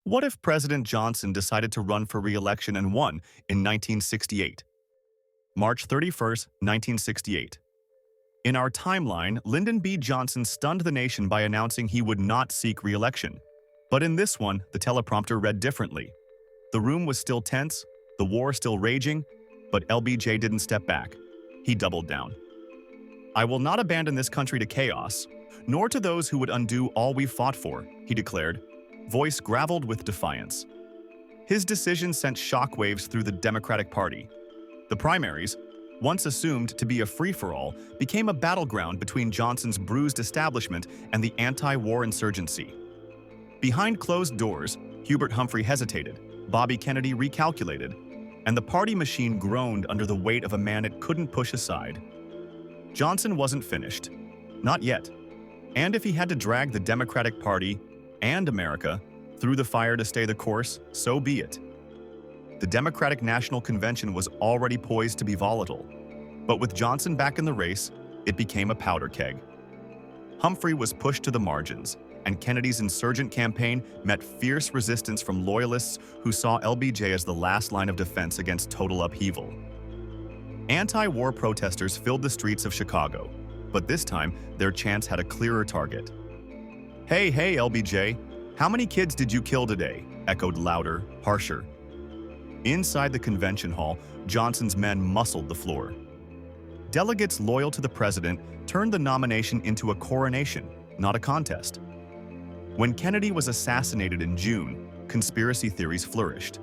What if President Johnson decided to run for re-election and won in 1968? March 31st, 1968. In our timeline, Lyndon B. Johnson stunned the nation by announcing he would not seek re-election. But in this one, the teleprompter read differently. The room was still tense, the war still raging, but LBJ didn't step back. He doubled down. "I will not abandon this country to chaos, nor to those who would undo all we've fought for," he declared, voice graveled with defiance. His decision sent shockwaves through the Democratic Party. The primaries, once assumed to be a free-for-all, became a battleground between Johnson's bruised establishment and the anti-war insurgency. Behind closed doors, Hubert Humphrey hesitated, Bobby Kennedy recalculated, and the party machine groaned under the weight of a man it couldn't push aside. Johnson wasn't finished. Not yet. And if he had to drag the Democratic Party and America through the fire to stay the course, so be it. The Democratic National Convention was already poised to be volatile, but with Johnson back in the race, it became a powder keg. Humphrey was pushed to the margins, and Kennedy's insurgent campaign met fierce resistance from loyalists who saw LBJ as the last line of defense against total upheaval. Anti-war protesters filled the streets of Chicago, but this time their chants had a clearer target. Hey, LBJ, how many kids did you kill today?" echoed louder, harsher. Inside the convention hall, Johnson's men muscled the floor. Delegates loyal to the president turned the nomination into a coronation, not a contest. When Kennedy was assassinated in June, conspiracy theories flourished.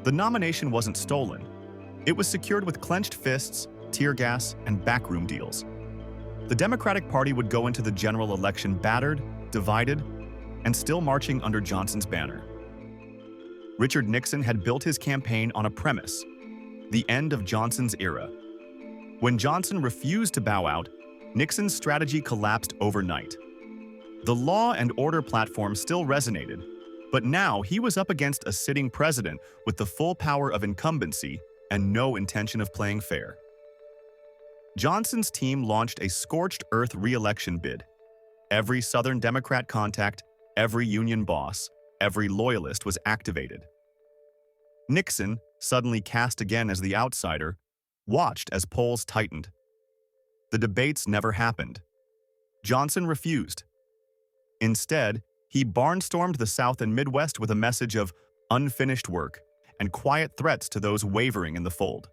The nomination wasn't stolen. It was secured with clenched fists, tear gas, and backroom deals. The Democratic Party would go into the general election battered, divided, and still marching under Johnson's banner. Richard Nixon had built his campaign on a premise: the end of Johnson's era. When Johnson refused to bow out, Nixon's strategy collapsed overnight. The law and order platform still resonated, but now he was up against a sitting president with the full power of incumbency and no intention of playing fair. Johnson's team launched a scorched earth re-election bid. Every Southern Democrat contact, every union boss, every loyalist was activated. Nixon, suddenly cast again as the outsider, watched as polls tightened. The debates never happened. Johnson refused. Instead, he barnstormed the South and Midwest with a message of unfinished work and quiet threats to those wavering in the fold.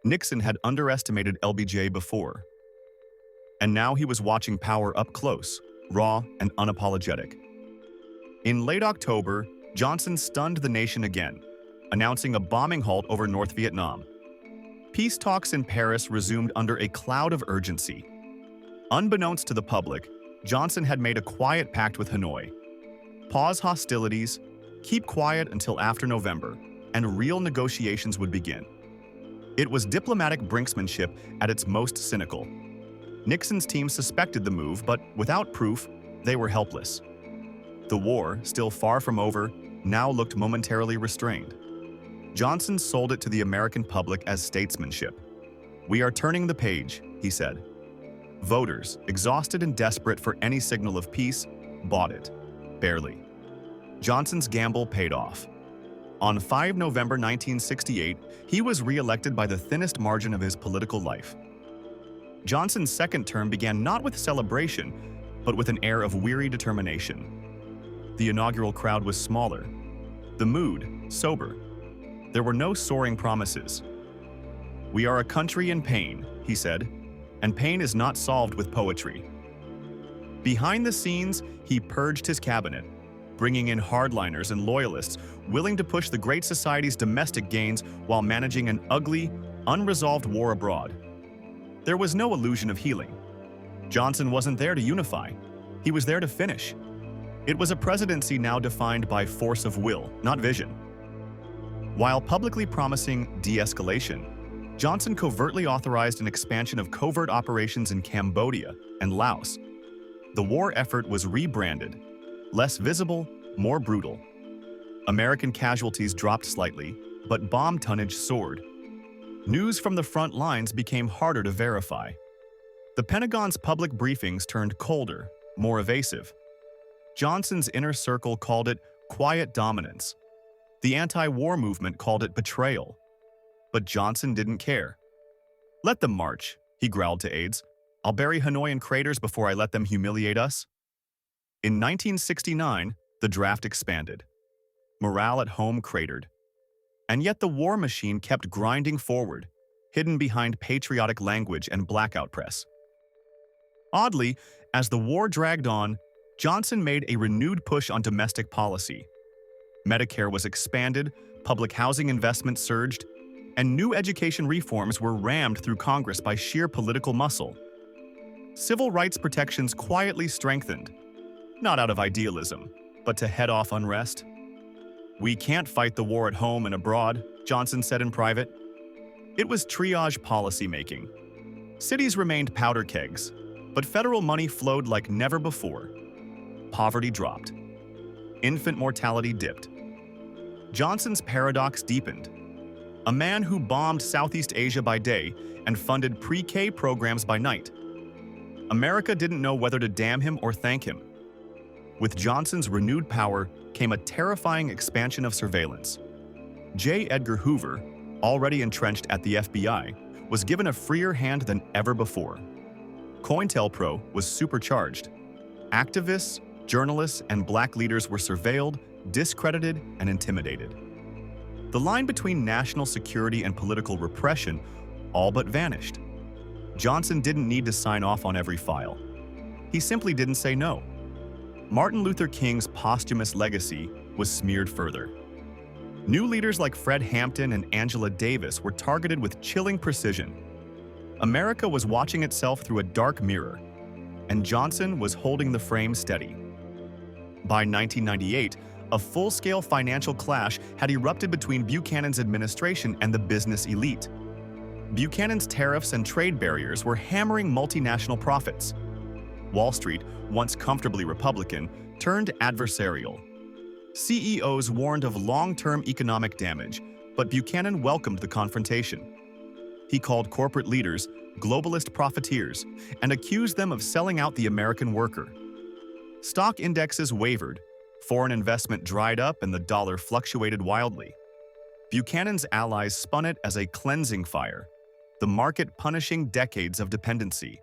Nixon had underestimated LBJ before, and now he was watching power up close, raw and unapologetic. In late October, Johnson stunned the nation again, announcing a bombing halt over North Vietnam. Peace talks in Paris resumed under a cloud of urgency. Unbeknownst to the public, Johnson had made a quiet pact with Hanoi. Pause hostilities, keep quiet until after November, and real negotiations would begin. It was diplomatic brinksmanship at its most cynical. Nixon's team suspected the move, but without proof, they were helpless. The war, still far from over, now looked momentarily restrained. Johnson sold it to the American public as statesmanship. "We are turning the page," he said. Voters, exhausted and desperate for any signal of peace, bought it. Barely. Johnson's gamble paid off. On 5 November 1968, he was re-elected by the thinnest margin of his political life. Johnson's second term began not with celebration, but with an air of weary determination. The inaugural crowd was smaller. The mood, sober. There were no soaring promises. "We are a country in pain," he said, "and pain is not solved with poetry." Behind the scenes, he purged his cabinet, bringing in hardliners and loyalists willing to push the Great Society's domestic gains while managing an ugly, unresolved war abroad. There was no illusion of healing. Johnson wasn't there to unify. He was there to finish. It was a presidency now defined by force of will, not vision. While publicly promising de-escalation, Johnson covertly authorized an expansion of covert operations in Cambodia and Laos. The war effort was rebranded, less visible, more brutal. American casualties dropped slightly, but bomb tonnage soared. News from the front lines became harder to verify. The Pentagon's public briefings turned colder, more evasive. Johnson's inner circle called it quiet dominance. The anti-war movement called it betrayal. But Johnson didn't care. "Let them march," he growled to aides. "I'll bury Hanoi in craters before I let them humiliate us." In 1969, the draft expanded. Morale at home cratered. And yet the war machine kept grinding forward, hidden behind patriotic language and blackout press. Oddly, as the war dragged on, Johnson made a renewed push on domestic policy. Medicare was expanded, public housing investment surged, and new education reforms were rammed through Congress by sheer political muscle. Civil rights protections quietly strengthened, not out of idealism, but to head off unrest. "We can't fight the war at home and abroad," Johnson said in private. It was triage policymaking. Cities remained powder kegs, but federal money flowed like never before. Poverty dropped. Infant mortality dipped. Johnson's paradox deepened. A man who bombed Southeast Asia by day and funded pre-K programs by night. America didn't know whether to damn him or thank him. With Johnson's renewed power came a terrifying expansion of surveillance. J. Edgar Hoover, already entrenched at the FBI, was given a freer hand than ever before. COINTELPRO was supercharged. Activists, journalists, and black leaders were surveilled, discredited, and intimidated. The line between national security and political repression all but vanished. Johnson didn't need to sign off on every file. He simply didn't say no. Martin Luther King's posthumous legacy was smeared further. New leaders like Fred Hampton and Angela Davis were targeted with chilling precision. America was watching itself through a dark mirror, and Johnson was holding the frame steady. By 1998, a full-scale financial clash had erupted between Buchanan's administration and the business elite. Buchanan's tariffs and trade barriers were hammering multinational profits. Wall Street, once comfortably Republican, turned adversarial. CEOs warned of long-term economic damage, but Buchanan welcomed the confrontation. He called corporate leaders globalist profiteers and accused them of selling out the American worker. Stock indexes wavered, foreign investment dried up, and the dollar fluctuated wildly. Buchanan's allies spun it as a cleansing fire, the market punishing decades of dependency.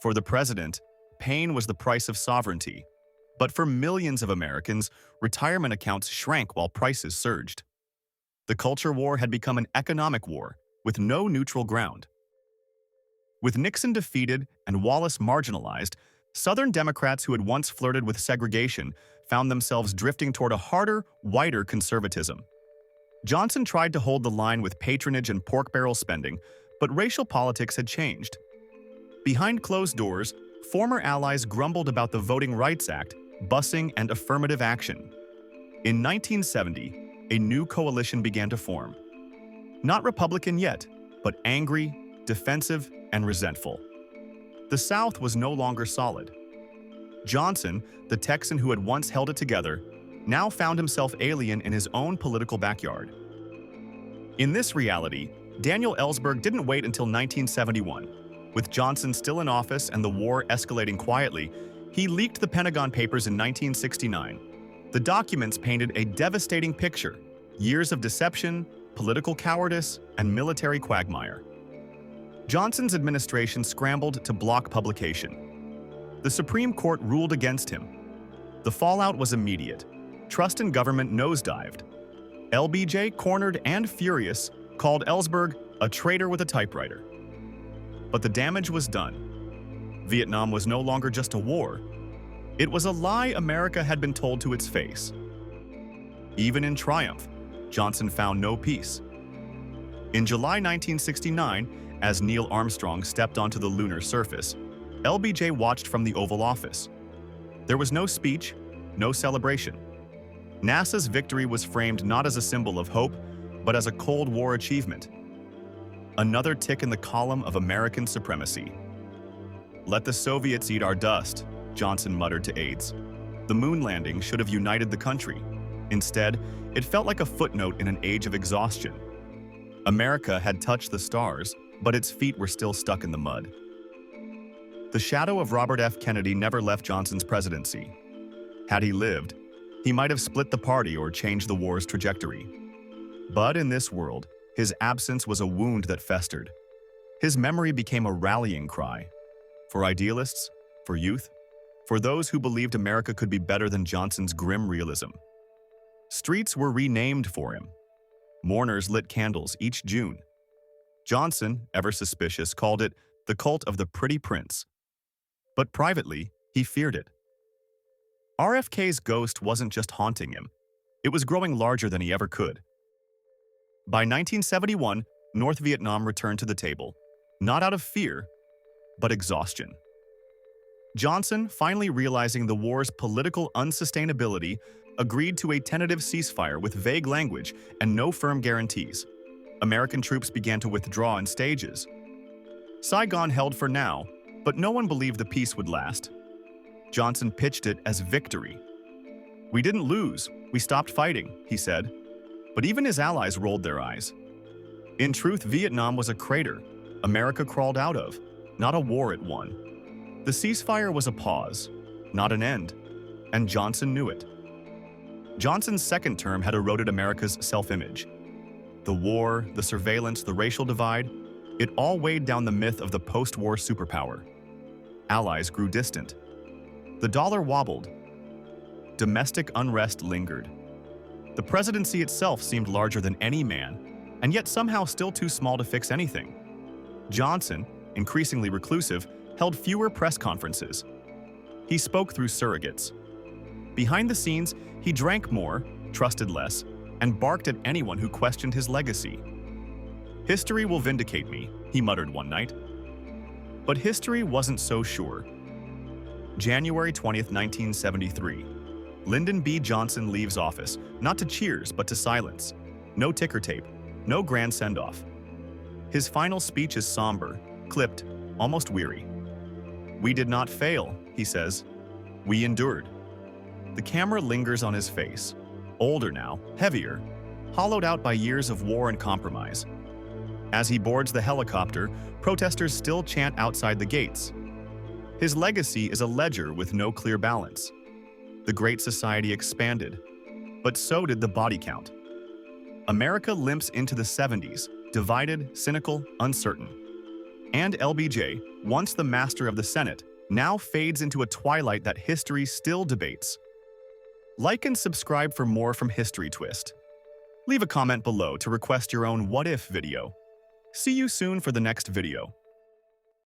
For the president, pain was the price of sovereignty. But for millions of Americans, retirement accounts shrank while prices surged. The culture war had become an economic war, with no neutral ground. With Nixon defeated and Wallace marginalized, Southern Democrats who had once flirted with segregation found themselves drifting toward a harder, whiter conservatism. Johnson tried to hold the line with patronage and pork barrel spending, but racial politics had changed. Behind closed doors, former allies grumbled about the Voting Rights Act, busing, and affirmative action. In 1970, a new coalition began to form. Not Republican yet, but angry, defensive, and resentful. The South was no longer solid. Johnson, the Texan who had once held it together, now found himself alien in his own political backyard. In this reality, Daniel Ellsberg didn't wait until 1971. With Johnson still in office and the war escalating quietly, he leaked the Pentagon Papers in 1969. The documents painted a devastating picture: years of deception, political cowardice, and military quagmire. Johnson's administration scrambled to block publication. The Supreme Court ruled against him. The fallout was immediate. Trust in government nosedived. LBJ, cornered and furious, called Ellsberg a traitor with a typewriter. But the damage was done. Vietnam was no longer just a war. It was a lie America had been told to its face. Even in triumph, Johnson found no peace. In July 1969, as Neil Armstrong stepped onto the lunar surface, LBJ watched from the Oval Office. There was no speech, no celebration. NASA's victory was framed not as a symbol of hope, but as a Cold War achievement. Another tick in the column of American supremacy. "Let the Soviets eat our dust," Johnson muttered to aides. The moon landing should have united the country. Instead, it felt like a footnote in an age of exhaustion. America had touched the stars, but its feet were still stuck in the mud. The shadow of Robert F. Kennedy never left Johnson's presidency. Had he lived, He might have split the party or changed the war's trajectory. But in this world, his absence was a wound that festered. His memory became a rallying cry. For idealists, for youth, for those who believed America could be better than Johnson's grim realism. Streets were renamed for him. Mourners lit candles each June. Johnson, ever suspicious, called it the cult of the Pretty Prince. But privately, he feared it. RFK's ghost wasn't just haunting him. It was growing larger than he ever could. By 1971, North Vietnam returned to the table, not out of fear, but exhaustion. Johnson, finally realizing the war's political unsustainability, agreed to a tentative ceasefire with vague language and no firm guarantees. American troops began to withdraw in stages. Saigon held for now, but no one believed the peace would last. Johnson pitched it as victory. "We didn't lose, we stopped fighting," he said. But even his allies rolled their eyes. In truth, Vietnam was a crater America crawled out of, not a war it won. The ceasefire was a pause, not an end, and Johnson knew it. Johnson's second term had eroded America's self-image. The war, the surveillance, the racial divide, it all weighed down the myth of the post-war superpower. Allies grew distant. The dollar wobbled. Domestic unrest lingered. The presidency itself seemed larger than any man, and yet somehow still too small to fix anything. Johnson, increasingly reclusive, held fewer press conferences. He spoke through surrogates. Behind the scenes, he drank more, trusted less, and barked at anyone who questioned his legacy. "History will vindicate me," he muttered one night. But history wasn't so sure. January 20th, 1973. Lyndon B. Johnson leaves office, not to cheers but to silence. No ticker tape, no grand send-off. His final speech is somber, clipped, almost weary. "We did not fail," he says. "We endured." The camera lingers on his face, older now, heavier, hollowed out by years of war and compromise. As he boards the helicopter, protesters still chant outside the gates. His legacy is a ledger with no clear balance. The Great Society expanded, but so did the body count. America limps into the 70s, divided, cynical, uncertain. And LBJ, once the master of the Senate, now fades into a twilight that history still debates. Like and subscribe for more from History Twist. Leave a comment below to request your own What If video. See you soon for the next video.